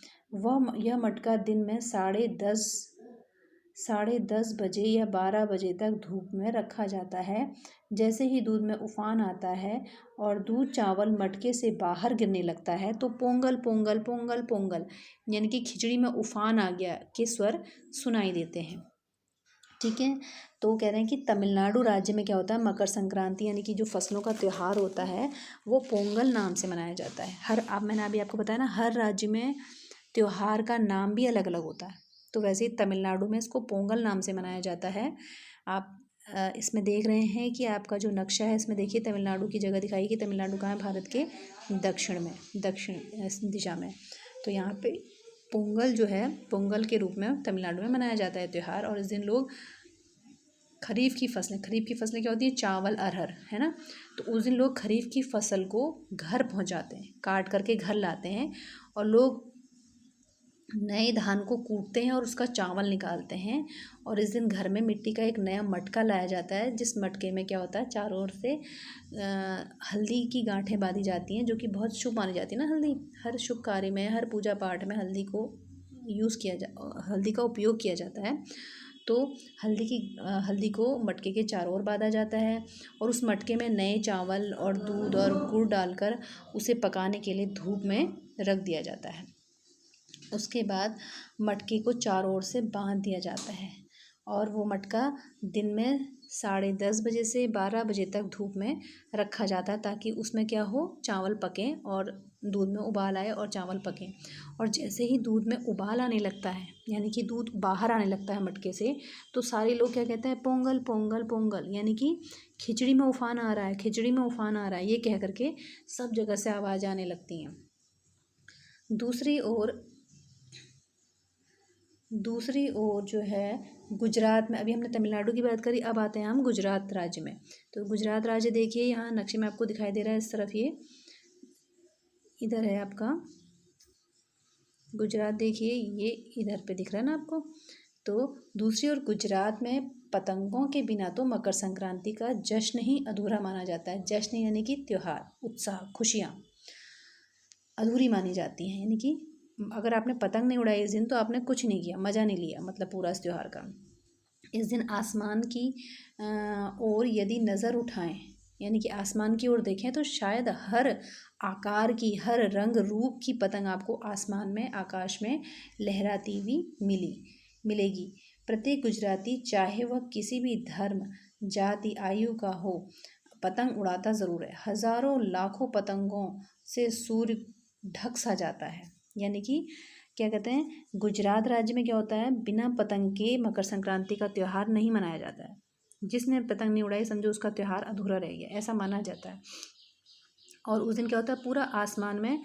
A: यह मटका दिन में 10:30 बजे या 12 बजे तक धूप में रखा जाता है। जैसे ही दूध में उफान आता है और दूध चावल मटके से बाहर गिरने लगता है तो पोंगल पोंगल पोंगल पोंगल यानी कि खिचड़ी में उफान आ गया के स्वर सुनाई देते हैं। ठीक है। तो कह रहे हैं कि तमिलनाडु राज्य में क्या होता है, मकर संक्रांति यानी कि जो फसलों का त्यौहार होता है वो पोंगल नाम से मनाया जाता है। मैंने अभी आपको बताया ना, हर राज्य में त्यौहार का नाम भी अलग अलग होता है। तो वैसे ही तमिलनाडु में इसको पोंगल नाम से मनाया जाता है। आप इसमें देख रहे हैं कि आपका जो नक्शा है इसमें देखिए तमिलनाडु की जगह दिखाई कि तमिलनाडु कहाँ है, भारत के दक्षिण दिशा में। तो यहाँ पे पोंगल जो है, पोंगल के रूप में तमिलनाडु में मनाया जाता है त्यौहार। और इस दिन लोग खरीफ की फसलें क्या होती हैं, चावल अरहर, है ना। तो उस दिन लोग खरीफ की फसल को घर पहुंचाते हैं, काट करके घर लाते हैं और लोग नए धान को कूटते हैं और उसका चावल निकालते हैं। और इस दिन घर में मिट्टी का एक नया मटका लाया जाता है, जिस मटके में क्या होता है, चारों ओर से हल्दी की गांठें बांधी जाती हैं, जो कि बहुत शुभ मानी जाती है ना। हल्दी हर शुभ कार्य में, हर पूजा पाठ में हल्दी का उपयोग किया जाता है। तो हल्दी को मटके के चारों ओर बांधा जाता है और उस मटके में नए चावल और दूध और गुड़ डालकर उसे पकाने के लिए धूप में रख दिया जाता है। उसके बाद मटके को चारों ओर से बांध दिया जाता है और वो मटका दिन में 10:30 बजे से 12 बजे तक धूप में रखा जाता है, ताकि उसमें क्या हो, चावल पकें और दूध में उबाल आए और चावल पकें। और जैसे ही दूध में उबाल आने लगता है, यानी कि दूध बाहर आने लगता है मटके से, तो सारे लोग क्या कहते हैं, पोंगल पोंगल पोंगल, यानी कि खिचड़ी में उफान आ रहा है, खिचड़ी में उफान आ रहा है, ये कह करके सब जगह से आवाज़ आने लगती हैं। दूसरी ओर जो है गुजरात में, अभी हमने तमिलनाडु की बात करी, अब आते हैं हम गुजरात राज्य में। तो गुजरात राज्य देखिए, यहाँ नक्शे में आपको दिखाई दे रहा है, इस तरफ ये इधर है आपका गुजरात, देखिए ये इधर पे दिख रहा है ना आपको। तो दूसरी ओर गुजरात में पतंगों के बिना तो मकर संक्रांति का जश्न ही अधूरा माना जाता है। जश्न यानी कि त्योहार, उत्साह, खुशियाँ अधूरी मानी जाती हैं। यानी कि अगर आपने पतंग नहीं उड़ाई इस दिन, तो आपने कुछ नहीं किया, मज़ा नहीं लिया, मतलब पूरा इस त्यौहार का। इस दिन आसमान की ओर यदि नज़र उठाएं, यानी कि आसमान की ओर देखें, तो शायद हर आकार की, हर रंग रूप की पतंग आपको आसमान में, आकाश में लहराती हुई मिलेगी। प्रत्येक गुजराती, चाहे वह किसी भी धर्म, जाति, आयु का हो, पतंग उड़ाता ज़रूर है। हज़ारों लाखों पतंगों से सूर्य ढक सा जाता है। यानी कि क्या कहते हैं, गुजरात राज्य में क्या होता है, बिना पतंग के मकर संक्रांति का त्यौहार नहीं मनाया जाता है। जिसने पतंग नहीं उड़ाई, समझो उसका त्यौहार अधूरा रह गया, ऐसा माना जाता है। और उस दिन क्या होता है, पूरा आसमान में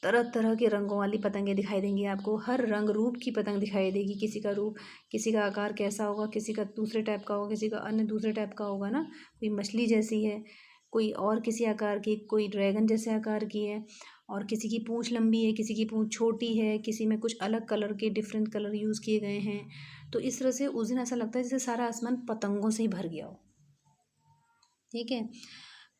A: तरह तरह के रंगों वाली पतंगें दिखाई देंगी आपको, हर रंग रूप की पतंग दिखाई देगी। किसी का रूप, किसी का आकार कैसा होगा, किसी का दूसरे टाइप का होगा, किसी का अन्य दूसरे टाइप का होगा ना। कोई मछली जैसी है, कोई और किसी आकार की, कोई ड्रैगन जैसे आकार की है, और किसी की पूँछ लंबी है, किसी की पूँछ छोटी है, किसी में कुछ अलग कलर के डिफरेंट कलर यूज़ किए गए हैं। तो इस तरह से उस दिन ऐसा लगता है जैसे सारा आसमान पतंगों से ही भर गया हो। ठीक है।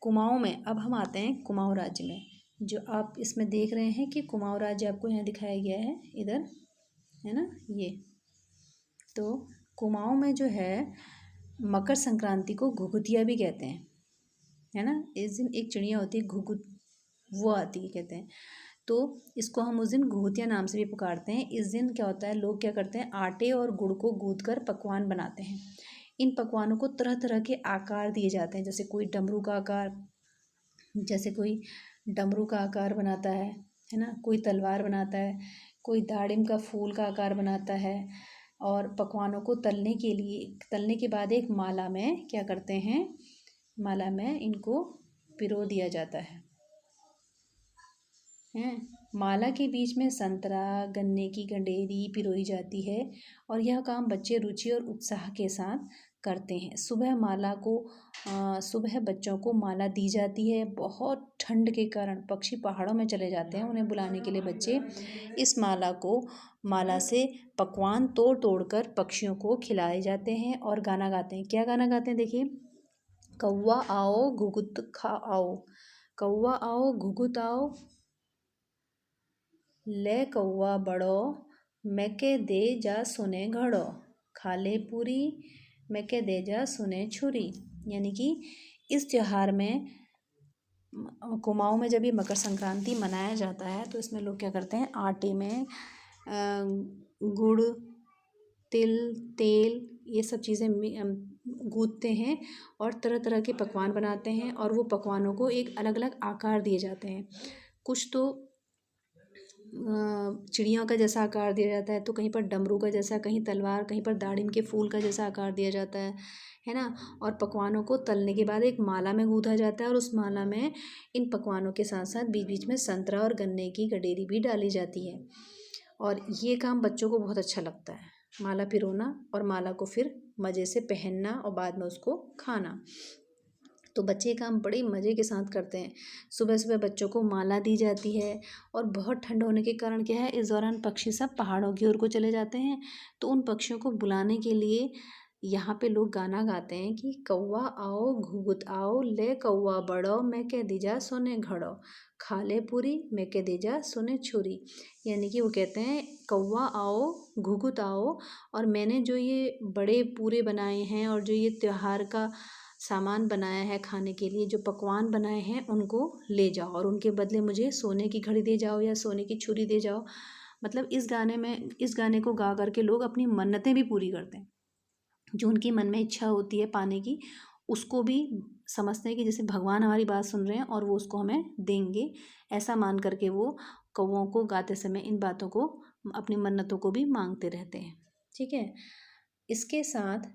A: कुमाऊँ में, अब हम आते हैं कुमाऊँ राज्य में। जो आप इसमें देख रहे हैं कि कुमाऊँ राज्य आपको यहाँ दिखाया गया है, इधर है ना ये। तो कुमाऊँ में जो है मकर संक्रांति को घुघुतिया भी कहते हैं, है ना। इस दिन एक चिड़िया होती है घुघुत, वो आती है कहते हैं। तो इसको हम उस दिन घुघुतिया नाम से भी पुकारते हैं। इस दिन क्या होता है, लोग क्या करते हैं, आटे और गुड़ को गूँथ कर पकवान बनाते हैं। इन पकवानों को तरह तरह के आकार दिए जाते हैं, जैसे कोई डमरू का आकार, बनाता है ना, कोई तलवार बनाता है, कोई दाड़िम का फूल का आकार बनाता है। और पकवानों को तलने के बाद एक माला में क्या करते हैं, माला में इनको पिरो दिया जाता है। माला के बीच में संतरा, गन्ने की गंडेरी पिरोई जाती है और यह काम बच्चे रुचि और उत्साह के साथ करते हैं। सुबह बच्चों को माला दी जाती है। बहुत ठंड के कारण पक्षी पहाड़ों में चले जाते हैं, उन्हें बुलाने के लिए बच्चे इस माला से पकवान तोड़ तोड़ कर पक्षियों को खिलाए जाते हैं और गाना गाते हैं। क्या गाना गाते हैं, देखिए, कौवा आओ घुघुत खाओ, कौवा आओ घुघुत आओ, ले कौवा बड़ो, मैके दे जा सुने घड़ो, खाले पूरी मैके दे जा सुने छुरी। यानी कि इस त्यौहार में, कुमाऊँ में जब ये मकर संक्रांति मनाया जाता है, तो इसमें लोग क्या करते हैं, आटे में गुड़ तिल, तेल, ये सब चीज़ें गूँथते हैं और तरह तरह के पकवान बनाते हैं और वो पकवानों को एक अलग अलग आकार दिए जाते हैं। कुछ तो चिड़ियों का जैसा आकार दिया जाता है, तो कहीं पर डमरू का जैसा, कहीं तलवार, कहीं पर दाड़िम के फूल का जैसा आकार दिया जाता है ना। और पकवानों को तलने के बाद एक माला में गूँथा जाता है और उस माला में इन पकवानों के साथ साथ बीच बीच में संतरा और गन्ने की गडेरी भी डाली जाती है। और ये काम बच्चों को बहुत अच्छा लगता है, माला पिरोना और माला को फिर मज़े से पहनना और बाद में उसको खाना। तो बच्चे काम बड़े मज़े के साथ करते हैं। सुबह सुबह बच्चों को माला दी जाती है और बहुत ठंड होने के कारण क्या है, इस दौरान पक्षी सब पहाड़ों की ओर को चले जाते हैं। तो उन पक्षियों को बुलाने के लिए यहाँ पे लोग गाना गाते हैं कि कौवा आओ घुघुत आओ, ले कौवा बड़ो मैं के दीजा सोने घड़ो, खा ले पूरी मैं के दीजा सोने छुरी। यानी कि वो कहते हैं कौवा आओ घुघुत आओ, और मैंने जो ये बड़े पूरे बनाए हैं और जो ये त्योहार का सामान बनाया है खाने के लिए, जो पकवान बनाए हैं उनको ले जाओ और उनके बदले मुझे सोने की घड़ी दे जाओ या सोने की छुरी दे जाओ। मतलब इस गाने को गा कर के लोग अपनी मन्नतें भी पूरी करते हैं। जो उनकी मन में इच्छा होती है पाने की, उसको भी समझते हैं कि जैसे भगवान हमारी बात सुन रहे हैं और वो उसको हमें देंगे, ऐसा मान करके वो कौवों को गाते समय इन बातों को, अपनी मन्नतों को भी मांगते रहते हैं। ठीक है। इसके साथ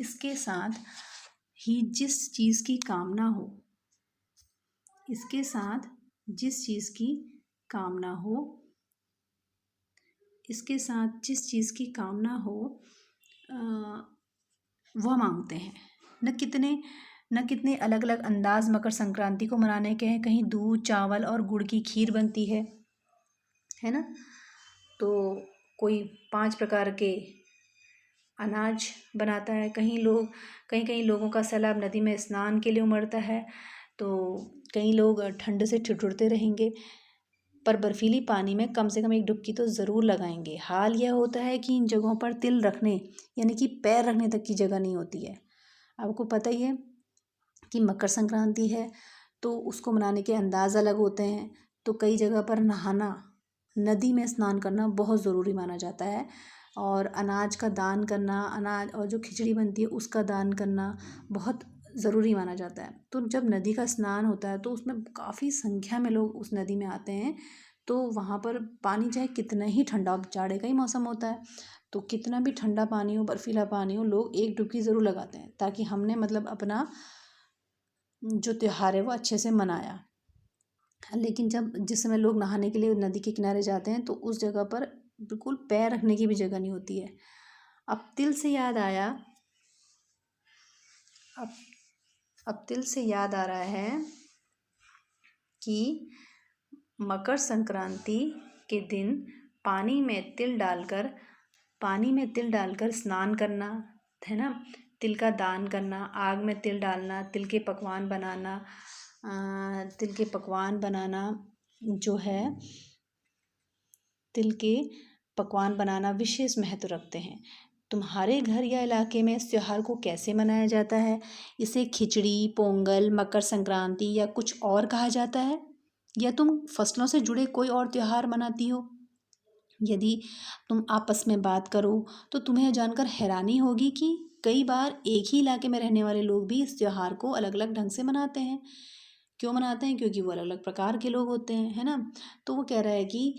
A: इसके साथ ही जिस चीज़ की कामना हो, इसके साथ जिस चीज़ की कामना हो, इसके साथ जिस चीज़ की कामना हो वह मांगते हैं। न कितने अलग अलग अंदाज मकर संक्रांति को मनाने के हैं। कहीं दूध, चावल और गुड़ की खीर बनती है ना। तो कोई 5 प्रकार के अनाज बनाता है। कहीं लोगों का सैलाब नदी में स्नान के लिए उमड़ता है, तो कई लोग ठंड से ठिठुरते रहेंगे पर बर्फीली पानी में कम से कम एक डुबकी तो ज़रूर लगाएंगे। हाल यह होता है कि इन जगहों पर तिल रखने यानी कि पैर रखने तक की जगह नहीं होती है। आपको पता ही है कि मकर संक्रांति है तो उसको मनाने के अंदाज़ अलग होते हैं। तो कई जगह पर नहाना, नदी में स्नान करना बहुत ज़रूरी माना जाता है और अनाज का दान करना, अनाज और जो खिचड़ी बनती है उसका दान करना बहुत ज़रूरी माना जाता है। तो जब नदी का स्नान होता है तो उसमें काफ़ी संख्या में लोग उस नदी में आते हैं। तो वहाँ पर पानी चाहे कितना ही ठंडा, जाड़े का ही मौसम होता है तो कितना भी ठंडा पानी हो, बर्फीला पानी हो, लोग एक डुबकी ज़रूर लगाते हैं ताकि हमने मतलब अपना जो त्योहार है वो अच्छे से मनाया। लेकिन जिस समय लोग नहाने के लिए नदी के किनारे जाते हैं तो उस जगह पर बिल्कुल पैर रखने की भी जगह नहीं होती है। अब तिल से याद आया अब तिल से याद आ रहा है कि मकर संक्रांति के दिन पानी में तिल डालकर स्नान करना है ना, तिल का दान करना, आग में तिल डालना, तिल के पकवान बनाना जो है, तिल के पकवान बनाना विशेष महत्व रखते हैं। तुम्हारे घर या इलाके में इस त्योहार को कैसे मनाया जाता है? इसे खिचड़ी, पोंगल, मकर संक्रांति या कुछ और कहा जाता है, या तुम फसलों से जुड़े कोई और त्योहार मनाती हो? यदि तुम आपस में बात करो तो तुम्हें यह जानकर हैरानी होगी कि कई बार एक ही इलाके में रहने वाले लोग भी इस त्योहार को अलग अलग ढंग से मनाते हैं। क्यों मनाते हैं? क्योंकि वो अलग अलग प्रकार के लोग होते हैं, है ना। तो वो कह रहा है कि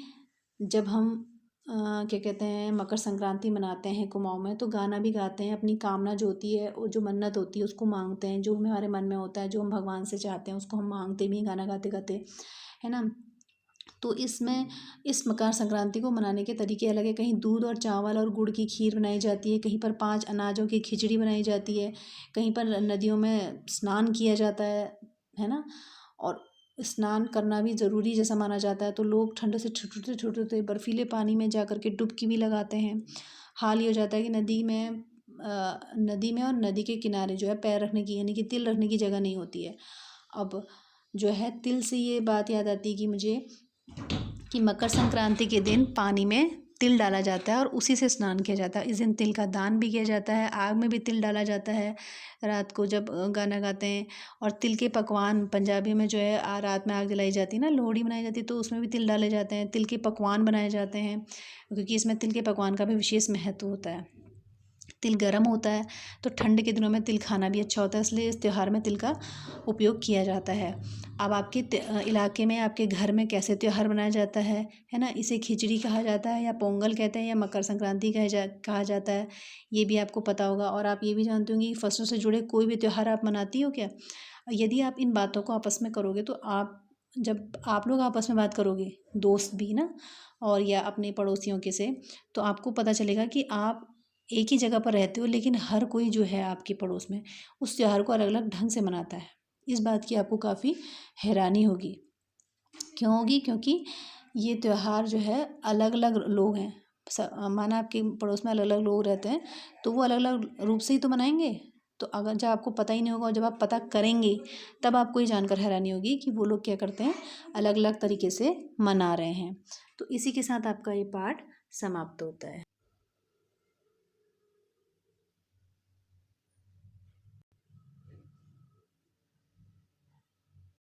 A: जब हम क्या कहते हैं, मकर संक्रांति मनाते हैं कुमाऊँ में, तो गाना भी गाते हैं, अपनी कामना जो होती है, वो जो मन्नत होती है उसको मांगते हैं, जो हमारे मन में होता है, जो हम भगवान से चाहते हैं उसको हम मांगते भी हैं गाना गाते गाते, है ना। तो इस मकर संक्रांति को मनाने के तरीके अलग है। कहीं दूध और चावल और गुड़ की खीर बनाई जाती है, कहीं पर 5 अनाजों की खिचड़ी बनाई जाती है, कहीं पर नदियों में स्नान किया जाता है ना। और स्नान करना भी ज़रूरी जैसा माना जाता है, तो लोग ठंड से ठिठुरते बर्फीले पानी में जा कर के डुबकी भी लगाते हैं। हाल ये हो जाता है कि नदी में और नदी के किनारे जो है पैर रखने की यानी कि तिल रखने की जगह नहीं होती है। अब जो है तिल से ये बात याद आती है कि मुझे कि मकर संक्रांति के दिन पानी में तिल डाला जाता है और उसी से स्नान किया जाता है। इस दिन तिल का दान भी किया जाता है, आग में भी तिल डाला जाता है रात को जब गाना गाते हैं। और तिल के पकवान पंजाबी में जो है रात में आग जलाई जाती है ना, लोहड़ी मनाई जाती है, तो उसमें भी तिल डाले जाते हैं। तिल के पकवान बनाए जाते हैं क्योंकि इसमें तिल के पकवान का भी विशेष महत्व होता है। तिल गर्म होता है तो ठंड के दिनों में तिल खाना भी अच्छा होता है, इसलिए इस त्यौहार में तिल का उपयोग किया जाता है। अब आपके इलाके में, आपके घर में कैसे त्यौहार मनाया जाता है ना। इसे खिचड़ी कहा जाता है या पोंगल कहते हैं या मकर संक्रांति कहा जाता है, ये भी आपको पता होगा। और आप ये भी जानते होंगे कि फसलों से जुड़े कोई भी त्यौहार आप मनाती हो क्या। यदि आप इन बातों को आपस में करोगे तो जब आप लोग आपस में बात करोगे, दोस्त भी ना, और या अपने पड़ोसियों के से, तो आपको पता चलेगा कि आप एक ही जगह पर रहते हो लेकिन हर कोई जो है आपके पड़ोस में उस त्यौहार को अलग अलग ढंग से मनाता है। इस बात की आपको काफ़ी हैरानी होगी। क्यों होगी? क्योंकि ये त्यौहार जो है अलग अलग लोग हैं, माना आपके पड़ोस में अलग अलग लोग रहते हैं तो वो अलग अलग रूप से ही तो मनाएंगे। तो अगर जब आपको पता ही नहीं होगा और जब आप पता करेंगे तब आपको ये जानकर हैरानी होगी कि वो लोग क्या करते हैं, अलग अलग तरीके से मना रहे हैं। तो इसी के साथ आपका ये पाठ समाप्त होता है।